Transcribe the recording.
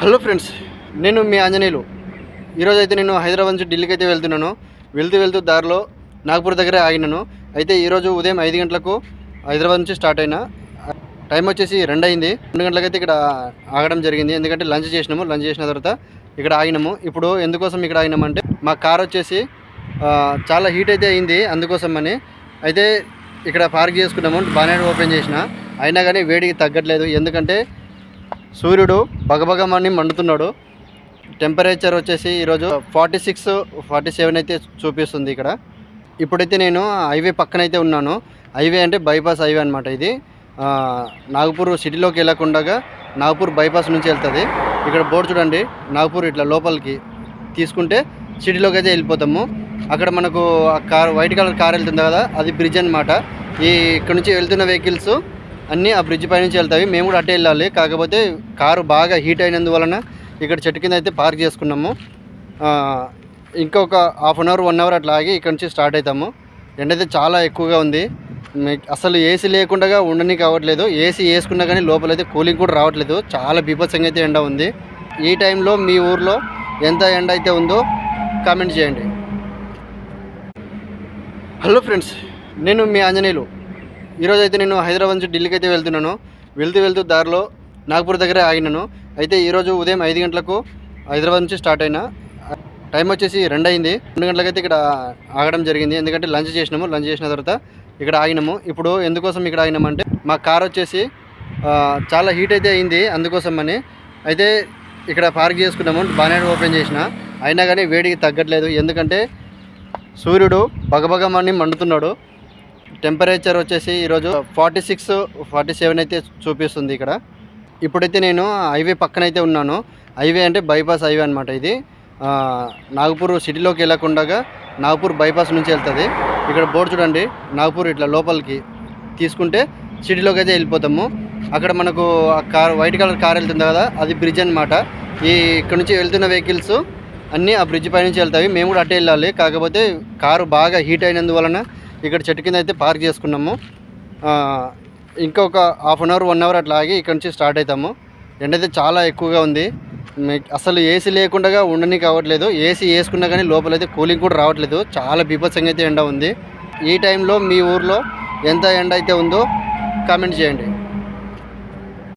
Hello friends, నేను మీ ఆంజనేయులు. ఈరోజు అయితే నేను హైదరాబాద్ నుంచి ఢిల్లీకి అయితే వెళ్తున్నాను. వెళ్తూ దారిలో నాగపూర్ దగ్గర ఆగినాను. అయితే ఈరోజు ఉదయం 5 గంటలకు హైదరాబాద్ నుంచి స్టార్ట్ అయినా. టైం వచ్చేసి 2 అయింది. 2 గంటలకైతే ఇక్కడ ఆగడం జరిగింది. ఎందుకంటే లంచ్ చేసిన తర్వాత ఇక్కడ ఆగినాము. ఇప్పుడు ఎందుకోసం ఇక్కడ ఆగినామంటే మా కార్ వచ్చేసి చాలా హీట్ అయితే అయింది. అందుకోసమని అయితే ఇక్కడ పార్క్ చేసుకున్నాము. బానెట్ ఓపెన్ చేసిన అయినా కానీ వేడికి తగ్గట్లేదు. ఎందుకంటే సూర్యుడు బగబగమని మండుతున్నాడు. టెంపరేచర్ వచ్చేసి ఈరోజు 46, 47 అయితే చూపిస్తుంది ఇక్కడ. ఇప్పుడైతే నేను హైవే పక్కన అయితే ఉన్నాను. హైవే అంటే బైపాస్ హైవే అనమాట. ఇది నాగపూర్ సిటీలోకి వెళ్ళకుండా నాగపూర్ బైపాస్ నుంచి వెళ్తుంది. ఇక్కడ బోర్డు చూడండి, నాగపూర్ ఇట్లా లోపలికి తీసుకుంటే సిటీలోకి అయితే వెళ్ళిపోతాము. అక్కడ మనకు కార్, వైట్ కలర్ కార్ వెళ్తుంది కదా, అది బ్రిడ్జ్ అనమాట. ఇక్కడ నుంచి వెళ్తున్న వెహికల్స్ అన్నీ ఆ బ్రిడ్జ్ పై నుంచి వెళ్తాయి. మేము కూడా అట్టే వెళ్ళాలి. కాకపోతే కారు బాగా హీట్ అయినందువలన ఇక్కడ చెట్టు కింద అయితే పార్క్ చేసుకున్నాము. ఇంకొక హాఫ్ అన్ అవర్ 1 అవర్ అట్లా ఆగి ఇక్కడ నుంచి స్టార్ట్ అవుతాము. ఎండ అయితే చాలా ఎక్కువగా ఉంది. అసలు ఏసీ లేకుండా ఉండని కావట్లేదు. ఏసీ వేసుకున్నా కానీ లోపలైతే కూలింగ్ కూడా రావట్లేదు. చాలా బీభత్సంగా అయితే ఎండ ఉంది. ఈ టైంలో మీ ఊర్లో ఎంత ఎండ అయితే ఉందో కామెంట్ చేయండి. హలో ఫ్రెండ్స్, నేను మీ ఆంజనేయులు. ఈరోజు అయితే నేను హైదరాబాద్ నుంచి ఢిల్లీకి అయితే వెళ్తున్నాను. వెళ్తూ దారిలో నాగపూర్ దగ్గర ఆగినాను. అయితే ఈరోజు ఉదయం 5 గంటలకు హైదరాబాద్ నుంచి స్టార్ట్ అయినా. టైం వచ్చేసి 2 అయింది. 2 గంటలకైతే ఇక్కడ ఆగడం జరిగింది. ఎందుకంటే లంచ్ చేసిన తర్వాత ఇక్కడ ఆగినాము. ఇప్పుడు ఎందుకోసం ఇక్కడ ఆగినామంటే మా కార్ వచ్చేసి చాలా హీట్ అయితే అయింది. అందుకోసమని అయితే ఇక్కడ పార్క్ చేసుకున్నాము. బానెట్ ఓపెన్ చేసిన అయినా కానీ వేడికి తగ్గట్లేదు. ఎందుకంటే సూర్యుడు బగబగమని మండుతున్నాడు. టెంపరేచర్ వచ్చేసి ఈరోజు 46, 47 అయితే చూపిస్తుంది ఇక్కడ. ఇప్పుడైతే నేను హైవే పక్కన అయితే ఉన్నాను. హైవే అంటే బైపాస్ హైవే అనమాట. ఇది నాగపూర్ సిటీలోకి వెళ్ళకుండా నాగపూర్ బైపాస్ నుంచి వెళ్తుంది. ఇక్కడ బోర్డు చూడండి, నాగపూర్ ఇట్లా లోపలికి తీసుకుంటే సిటీలోకి అయితే వెళ్ళిపోతాము. అక్కడ మనకు కార్, వైట్ కలర్ కార్ వెళ్తుంది కదా, అది బ్రిడ్జ్ అనమాట. ఇక్కడ నుంచి వెళ్తున్న వెహికల్స్ అన్నీ ఆ బ్రిడ్జ్ పై నుంచి వెళ్తాయి. మేము కూడా అట్టే వెళ్ళాలి. కాకపోతే కారు బాగా హీట్ అయినందువలన ఇక్కడ చెట్టు కింద అయితే పార్క్ చేసుకున్నాము. ఇంకొక హాఫ్ అన్ అవర్ 1 అవర్ అట్లా ఆగి ఇక్కడ నుంచి స్టార్ట్ అవుతాము. ఎండ అయితే చాలా ఎక్కువగా ఉంది. అసలు ఏసీ లేకుండా ఉండని కావట్లేదు. ఏసీ వేసుకున్నా కానీ లోపలైతే కూలింగ్ కూడా రావట్లేదు. చాలా బీభత్సంగా అయితే ఎండ ఉంది. ఈ టైంలో మీ ఊర్లో ఎంత ఎండ అయితే ఉందో కామెంట్ చేయండి.